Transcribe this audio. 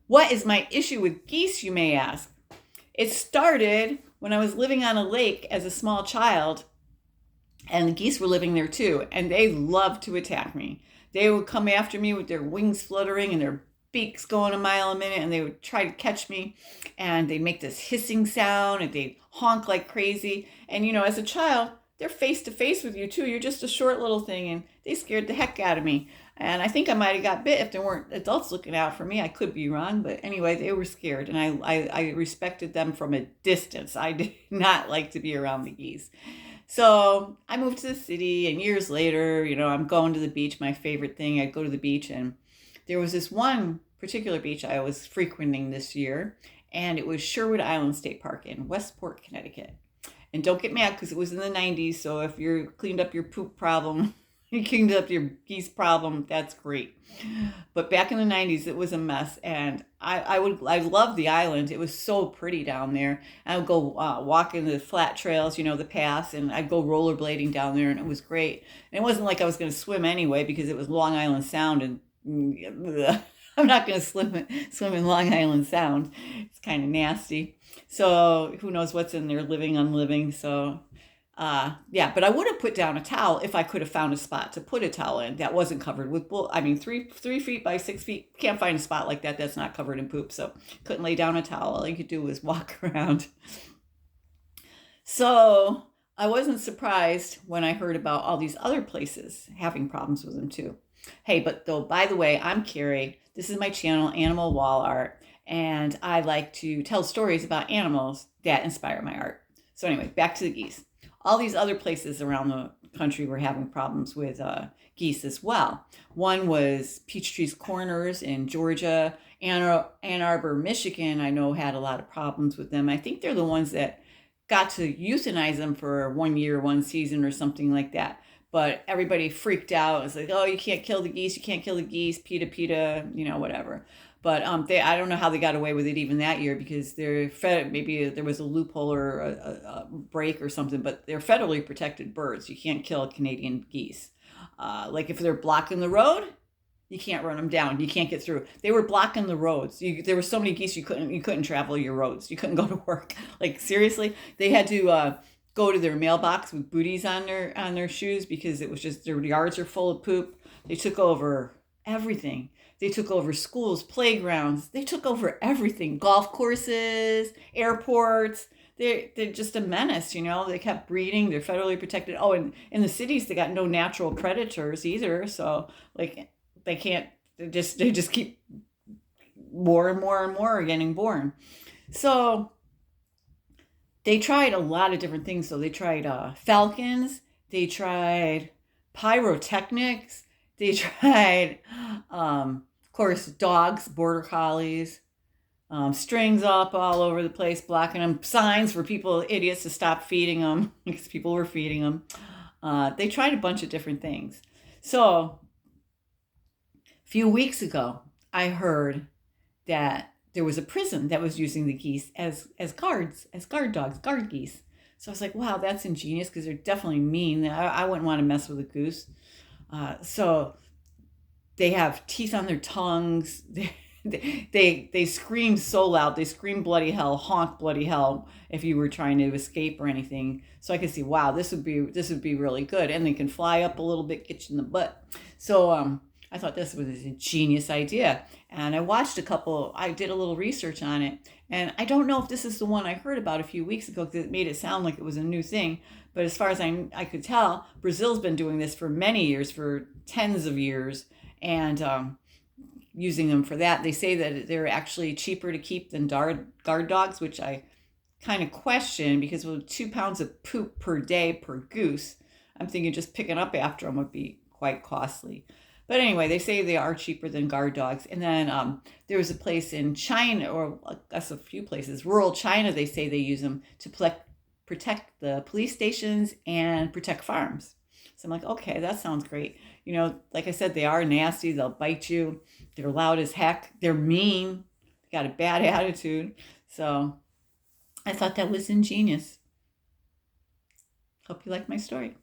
What is my issue with geese, you may ask? It started when I was living on a lake as a small child, and the geese were living there too, and they loved to attack me. They would come after me with their wings fluttering and their beaks going a mile a minute, and they would try to catch me, and they'd make this hissing sound, and they'd honk like crazy. And as a child, they're face to face with you too. You're just a short little thing, and they scared the heck out of me. And I think I might have got bit if there weren't adults looking out for me. I could be wrong, but anyway, they were scared, and I respected them from a distance. I did not like to be around the geese. So I moved to the city, and years later, I'm going to the beach, my favorite thing. I'd go to the beach, and there was this one particular beach I was frequenting this year, and it was Sherwood Island State Park in Westport, Connecticut. And don't get mad because it was in the 90s, so if you cleaned up your poop problem, you cleaned up your geese problem, that's great. But back in the 90s, it was a mess, and I loved the island. It was so pretty down there. I would go walking the flat trails, the paths, and I'd go rollerblading down there, and it was great. And it wasn't like I was going to swim anyway because it was Long Island Sound, and I'm not going to swim in Long Island Sound. It's kind of nasty. So who knows what's in there, living, unliving. So yeah, but I would have put down a towel if I could have found a spot to put a towel in that wasn't covered with bull. I mean, 3 feet by 6 feet. Can't find a spot like that that's not covered in poop. So couldn't lay down a towel. All you could do was walk around. So I wasn't surprised when I heard about all these other places having problems with them too. Hey, but though, by the way, I'm Carrie. This is my channel, Animal Wall Art, and I like to tell stories about animals that inspire my art. So anyway, back to the geese. All these other places around the country were having problems with geese as well. One was Peachtree's Corners in Georgia. Ann Arbor, Michigan, I know had a lot of problems with them. I think they're the ones that got to euthanize them for 1 year, 1 season or something like that. But everybody freaked out. It's like, oh, you can't kill the geese. You can't kill the geese. PETA, whatever. But I don't know how they got away with it even that year because maybe there was a loophole or a break or something, but they're federally protected birds. You can't kill Canadian geese. Like if they're blocking the road, you can't run them down. You can't get through. They were blocking the roads. There were so many geese you couldn't travel your roads. You couldn't go to work. Like seriously, they had to go to their mailbox with booties on their shoes because it was just their yards are full of poop. They took over everything. They took over schools, playgrounds. They took over everything. Golf courses, airports. They're just a menace, They kept breeding. They're federally protected. Oh, and in the cities, they got no natural predators either. So, like, they can't. They just keep more and more and more getting born. So they tried a lot of different things. So they tried falcons. They tried pyrotechnics. They tried, of course, dogs, border collies, strings up all over the place, blocking them, signs for people, idiots, to stop feeding them because people were feeding them. They tried a bunch of different things. So a few weeks ago, I heard that there was a prison that was using the geese as guards, as guard dogs, guard geese. So I was like, wow, that's ingenious because they're definitely mean. I wouldn't want to mess with a goose. So they have teeth on their tongues. They scream so loud. They scream bloody hell, honk bloody hell if you were trying to escape or anything. So I could see, wow, this would be really good. And they can fly up a little bit, get you in the butt. So I thought this was a genius idea. And I did a little research on it. And I don't know if this is the one I heard about a few weeks ago because it made it sound like it was a new thing. But as far as I could tell, Brazil's been doing this for many years, for tens of years, and using them for that. They say that they're actually cheaper to keep than guard dogs, which I kind of question because with 2 pounds of poop per day per goose, I'm thinking just picking up after them would be quite costly. But anyway, they say they are cheaper than guard dogs. And then there was a place in China, or I guess a few places, rural China, they say they use them to protect the police stations and protect farms. So I'm like, okay, that sounds great. Like I said, they are nasty. They'll bite you. They're loud as heck. They're mean. They got a bad attitude. So I thought that was ingenious. Hope you like my story.